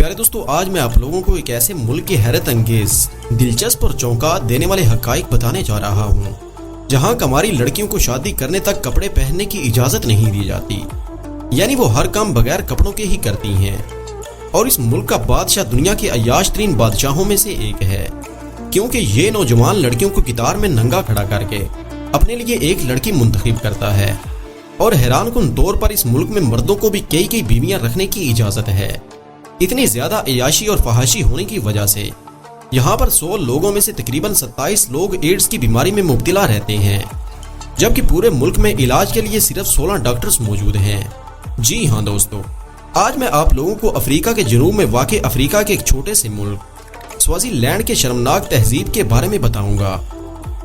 پیارے دوستو، آج میں آپ لوگوں کو ایک ایسے ملک کی حیرت انگیز، دلچسپ اور چونکا دینے والے حقائق بتانے جا رہا ہوں جہاں کماری لڑکیوں کو شادی کرنے تک کپڑے پہننے کی اجازت نہیں دی جاتی، یعنی وہ ہر کام بغیر کپڑوں کے ہی کرتی ہیں۔ اور اس ملک کا بادشاہ دنیا کے عیاش ترین بادشاہوں میں سے ایک ہے، کیونکہ یہ نوجوان لڑکیوں کو قطار میں ننگا کھڑا کر کے اپنے لیے ایک لڑکی منتخب کرتا ہے۔ اور حیران کن طور پر اس ملک میں مردوں کو بھی کئی بیویاں رکھنے کی اجازت ہے۔ اتنی زیادہ عیاشی اور فحاشی ہونے کی وجہ سے یہاں پر 100 لوگوں میں سے تقریباً 27 لوگ ایڈز کی بیماری میں مبتلا رہتے ہیں، جبکہ پورے ملک میں علاج کے لیے صرف 16 ڈاکٹرز موجود ہیں۔ جی ہاں دوستو، آج میں آپ لوگوں کو افریقہ کے جنوب میں واقع افریقہ کے ایک چھوٹے سے ملک سوازی لینڈ کے شرمناک تہذیب کے بارے میں بتاؤں گا،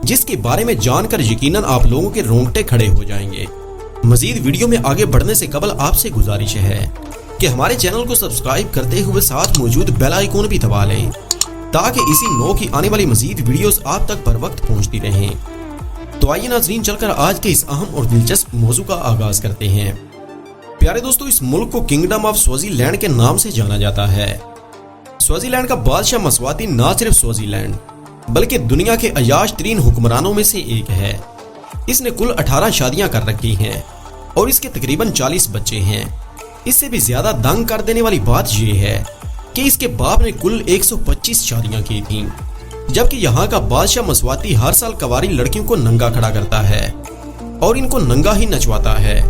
جس کے بارے میں جان کر یقیناً آپ لوگوں کے رونگٹے کھڑے ہو جائیں گے۔ مزید ویڈیو میں آگے بڑھنے سے قبل آپ سے گزارش ہے کہ ہمارے چینل کو سبسکرائب کرتے ہوئے ساتھ موجود بیل آئیکن بھی دبا لیں تاکہ اسی نوع کی آنے والی مزید ویڈیوز آپ تک بر وقت پہنچتی رہیں۔ تو آئیے ناظرین، چل کر آج کے اس اہم اور دلچسپ موضوع کا آغاز کرتے ہیں۔ پیارے دوستو، اس ملک کو کنگڈم آف سوازی لینڈ کے نام سے جانا جاتا ہے۔ سوازی لینڈ کا بادشاہ مسواتی نہ صرف سوازی لینڈ بلکہ دنیا کے عیاش ترین حکمرانوں میں سے ایک ہے۔ اس نے کل 18 شادیاں کر رکھی ہیں اور اس کے تقریباً 40 بچے ہیں۔ اس سے بھی زیادہ دنگ کر دینے والی بات یہ ہے کہ اس کے باپ نے کل 125 شادیاں کی تھیں، جبکہ یہاں کا بادشاہ مسواتی ہر سال کنواری لڑکیوں کو ننگا کھڑا کرتا ہے اور ان کو ننگا ہی نچواتا ہے۔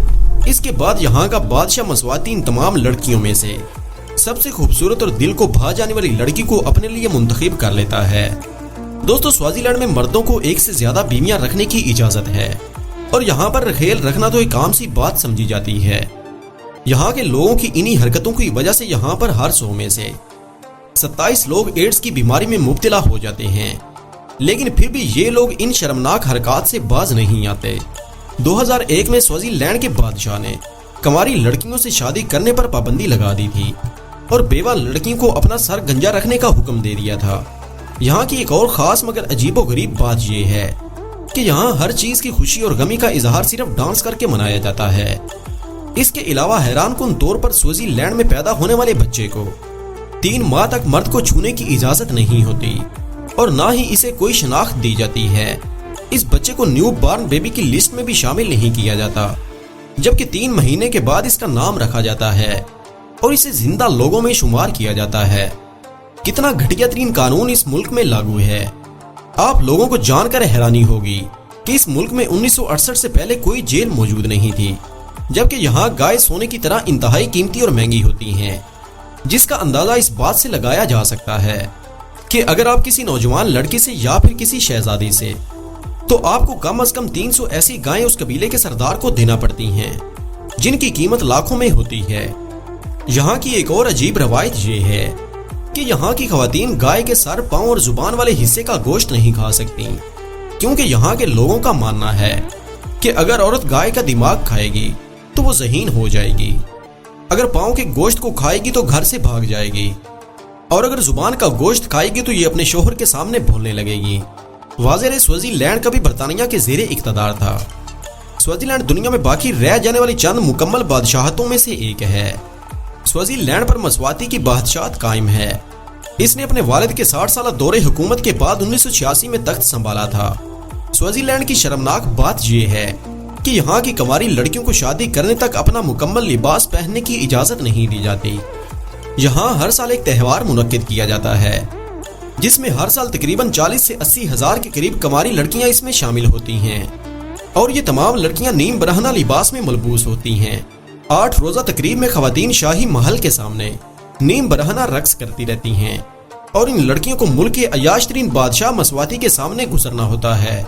اس کے بعد یہاں کا بادشاہ مسواتی ان تمام لڑکیوں میں سے سب سے خوبصورت اور دل کو بھا جانے والی لڑکی کو اپنے لیے منتخب کر لیتا ہے۔ دوستو، سوازی لینڈ میں مردوں کو ایک سے زیادہ بیویاں رکھنے کی اجازت ہے اور یہاں پر رکھیل رکھنا تو ایک عام سی بات سمجھی جاتی ہے۔ یہاں کے لوگوں کی انہی حرکتوں کی وجہ سے یہاں پر ہر 100 میں سے 27 لوگ ایڈز کی بیماری میں مبتلا ہو جاتے ہیں، لیکن پھر بھی یہ لوگ ان شرمناک حرکات سے باز نہیں آتے۔ 2001 میں سوازی لینڈ کے بادشاہ نے کنواری لڑکیوں سے شادی کرنے پر پابندی لگا دی تھی اور بیوہ لڑکیوں کو اپنا سر گنجا رکھنے کا حکم دے دیا تھا۔ یہاں کی ایک اور خاص مگر عجیب و غریب بات یہ ہے کہ یہاں ہر چیز کی خوشی اور غمی کا اظہار صرف ڈانس کر کے منایا جاتا ہے۔ اس کے علاوہ حیران کن طور پر سوازی لینڈ میں پیدا ہونے والے بچے کو 3 ماہ تک مرد کو چھونے کی اجازت نہیں ہوتی اور نہ ہی اسے کوئی شناخت دی جاتی ہے۔ اس بچے کو نیو بارن بیبی کی لسٹ میں بھی شامل نہیں کیا جاتا، جبکہ 3 مہینے کے بعد اس کا نام رکھا جاتا ہے اور اسے زندہ لوگوں میں شمار کیا جاتا ہے۔ کتنا گھٹیا ترین قانون اس ملک میں لاگو ہے۔ آپ لوگوں کو جان کر حیرانی ہوگی کہ اس ملک میں 1968 سے پہلے کوئی جیل موجود نہیں تھی، جبکہ یہاں گائے سونے کی طرح انتہائی قیمتی اور مہنگی ہوتی ہیں، جس کا اندازہ اس بات سے لگایا جا سکتا ہے کہ اگر آپ کسی نوجوان لڑکی سے یا پھر کسی شہزادی سے، تو آپ کو کم از کم 300 ایسی گائیں اس قبیلے کے سردار کو دینا پڑتی ہیں جن کی قیمت لاکھوں میں ہوتی ہے۔ یہاں کی ایک اور عجیب روایت یہ ہے کہ یہاں کی خواتین گائے کے سر، پاؤں اور زبان والے حصے کا گوشت نہیں کھا سکتی، کیونکہ یہاں کے لوگوں کا ماننا ہے کہ اگر عورت گائے کا دماغ کھائے گی تو وہ ذہین ہو جائے گی، اگر پاؤں کے گوشت کو کھائے گی تو گھر سے بھاگ جائے گی، اور اگر زبان کا گوشت کھائے گی تو یہ اپنے شوہر کے سامنے بولنے لگے گی۔ واضح ہے، سوازی لینڈ کبھی برطانیہ کے زیر اقتدار تھا۔ سوازی لینڈ دنیا میں باقی رہ جانے والی چند مکمل بادشاہتوں میں سے ایک ہے۔ سوازی لینڈ پر مسواتی کی بادشاہت قائم ہے۔ اس نے اپنے والد کے 60 سالہ دور حکومت کے بعد 1986 میں تخت سنبھالا تھا۔ سوازی لینڈ کی شرمناک بات یہ ہے کہ یہاں کی کنواری لڑکیوں کو شادی کرنے تک اپنا مکمل لباس پہننے کی اجازت نہیں دی جاتی۔ یہاں ہر سال ایک تہوار منعقد کیا جاتا ہے جس میں ہر سال تقریباً 40 سے 80 ہزار کے قریب کنواری لڑکیاں اس میں شامل ہوتی ہیں، اور یہ تمام لڑکیاں نیم برہنہ لباس میں ملبوس ہوتی ہیں۔ 8 روزہ تقریب میں خواتین شاہی محل کے سامنے نیم برہنہ رقص کرتی رہتی ہیں اور ان لڑکیوں کو ملک کے عیاش ترین بادشاہ مسواتی کے سامنے گزرنا ہوتا ہے،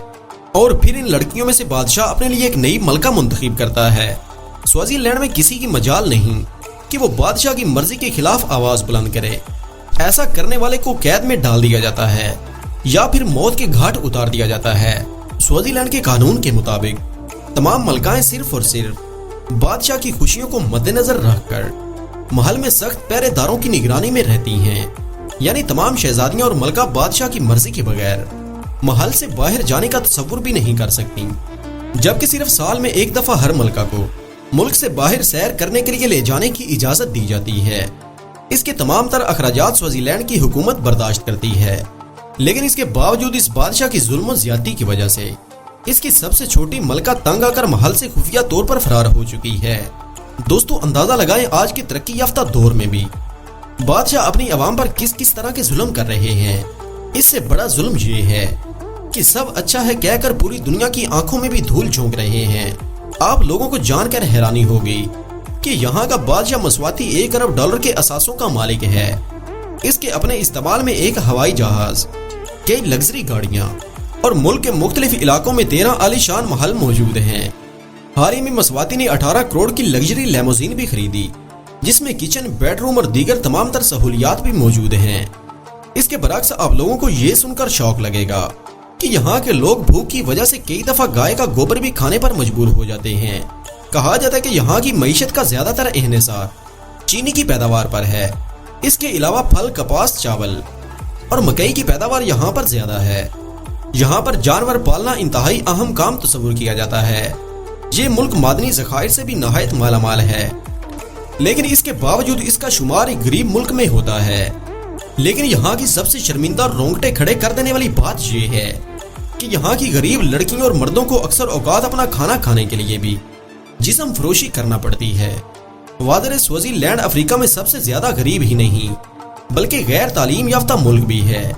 اور پھر ان لڑکیوں میں سے بادشاہ اپنے لیے ایک نئی ملکہ منتخب کرتا ہے۔ سوازی لینڈ میں کسی کی مجال نہیں کہ وہ بادشاہ کی مرضی کے خلاف آواز بلند کرے۔ ایسا کرنے والے کو قید میں ڈال دیا جاتا ہے یا پھر موت کے گھاٹ اتار دیا جاتا ہے۔ سوازی لینڈ کے قانون کے مطابق تمام ملکائیں صرف اور صرف بادشاہ کی خوشیوں کو مد نظر رکھ کر محل میں سخت پہرے داروں کی نگرانی میں رہتی ہیں، یعنی تمام شہزادیاں اور ملکہ بادشاہ کی مرضی کے بغیر محل سے باہر جانے کا تصور بھی نہیں کر سکتی، جبکہ صرف سال میں ایک دفعہ ہر ملکہ کو ملک سے باہر سیر کرنے کے لیے لے جانے کی اجازت دی جاتی ہے۔ اس کے تمام تر اخراجات سوازی لینڈ کی حکومت برداشت کرتی ہے، لیکن اس کے باوجود اس بادشاہ کی ظلم و زیادتی کی وجہ سے اس کی سب سے چھوٹی ملکہ تنگ آ کر محل سے خفیہ طور پر فرار ہو چکی ہے۔ دوستو اندازہ لگائیں آج کے ترقی یافتہ دور میں بھی بادشاہ اپنی عوام پر کس کس طرح کے ظلم کر رہے ہیں۔ اس سے بڑا ظلم یہ ہے کہ سب اچھا ہے کہہ کر پوری دنیا کی آنکھوں میں بھی دھول جھونک رہے ہیں۔ آپ لوگوں کو جان کر حیرانی ہوگی کہ یہاں کا بادشاہ مسواتی 1 ارب ڈالر کے اثاثوں کا مالک ہے۔ اس کے اپنے استعمال میں ایک ہوائی جہاز، کئی لگژری گاڑیاں اور ملک کے مختلف علاقوں میں 13 عالی شان محل موجود ہیں۔ حال ہی میں مسواتی نے 18 کروڑ کی لگژری لیموزین بھی خریدی، جس میں کچن، بیڈ روم اور دیگر تمام تر سہولیات بھی موجود ہیں۔ اس کے برعکس آپ لوگوں کو یہ سن کر شوق لگے گا کہ یہاں کے لوگ بھوک کی وجہ سے کئی دفعہ گائے کا گوبر بھی کھانے پر مجبور ہو جاتے ہیں۔ کہا جاتا ہے کہ یہاں کی معیشت کا زیادہ تر انحصار چینی کی پیداوار پر ہے۔ اس کے علاوہ پھل، کپاس، چاول اور مکئی کی پیداوار یہاں پر زیادہ ہے۔ یہاں پر جانور پالنا انتہائی اہم کام تصور کیا جاتا ہے۔ یہ ملک معدنی ذخائر سے بھی نہایت مالا مال ہے، لیکن اس کے باوجود اس کا شمار ایک غریب ملک میں ہوتا ہے۔ لیکن یہاں کی سب سے شرمندہ اور رونگٹے کھڑے کر دینے والی بات یہ ہے کہ یہاں کی غریب لڑکیوں اور مردوں کو اکثر اوقات اپنا کھانا کھانے کے لیے بھی جسم فروشی کرنا پڑتی ہے۔ وادر سوازی لینڈ افریقہ میں سب سے زیادہ غریب ہی نہیں بلکہ غیر تعلیم یافتہ ملک بھی ہے،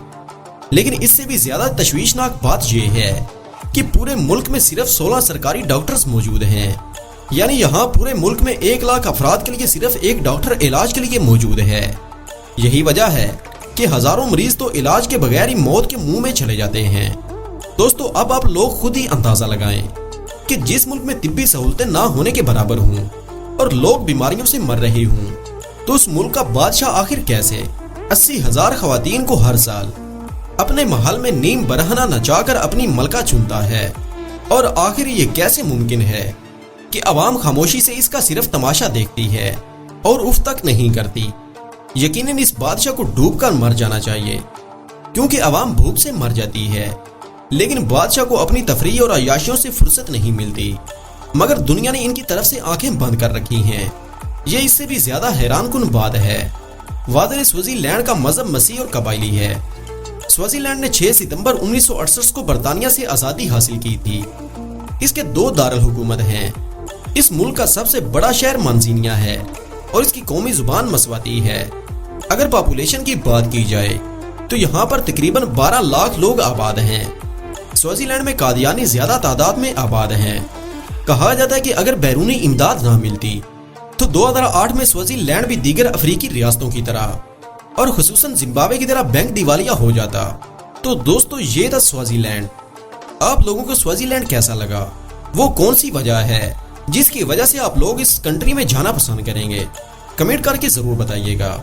لیکن اس سے بھی زیادہ تشویشناک بات یہ ہے کہ پورے ملک میں صرف 16 سرکاری ڈاکٹرز موجود ہیں، یعنی یہاں پورے ملک میں 1 لاکھ افراد کے لیے صرف ایک ڈاکٹر علاج کے لیے موجود ہے۔ یہی وجہ ہے کہ ہزاروں مریض تو علاج کے بغیر ہی موت کے منہ میں چلے جاتے ہیں۔ دوستو اب آپ لوگ خود ہی اندازہ لگائیں کہ جس ملک میں طبی سہولتیں نہ ہونے کے برابر ہوں اور لوگ بیماریوں سے مر رہے ہوں، تو اس ملک کا بادشاہ آخر کیسے 80,000 خواتین کو ہر سال اپنے محل میں نیم برہنہ نچا کر اپنی ملکہ چنتا ہے؟ اور آخر یہ کیسے ممکن ہے کہ عوام خاموشی سے اس کا صرف تماشا دیکھتی ہے اور اف تک نہیں کرتی؟ یقیناً اس بادشاہ کو ڈوب کر مر جانا چاہیے، کیونکہ عوام بھوک سے مر جاتی ہے، لیکن بادشاہ کو اپنی تفریح اور عیاشیوں سے فرصت نہیں ملتی، مگر دنیا نے ان کی طرف سے آنکھیں بند کر رکھی ہیں۔ یہ اس سے بھی زیادہ حیران کن بات ہے۔ وادر سوازی لینڈ کا مذہب مسیحی اور قبائلی ہے۔ سوازی لینڈ نے 6 ستمبر 1968 کو برطانیہ سے آزادی حاصل کی تھی۔ اس کے 2 دارالحکومت ہیں۔ اس ملک کا سب سے بڑا شہر مانزینیا ہے اور اس کی قومی زبان مسواتی ہے۔ اگر پاپولیشن کی بات کی جائے تو یہاں پر تقریباً 12 لاکھ لوگ آباد ہیں۔ سوازی لینڈ میں قادیانی زیادہ تعداد میں آباد ہیں۔ کہا جاتا ہے کہ اگر بیرونی امداد نہ ملتی تو 2008 میں سوازی لینڈ بھی دیگر افریقی ریاستوں کی طرح اور خصوصاً زمبابوے کی طرح بینک دیوالیہ ہو جاتا۔ تو دوستو یہ تھا سوازی لینڈ۔ آپ لوگوں کو سوازی لینڈ کیسا لگا؟ وہ کون سی وجہ ہے جس کی وجہ سے آپ لوگ اس کنٹری میں جانا پسند کریں گے؟ کمنٹ کر کے ضرور بتائیے گا۔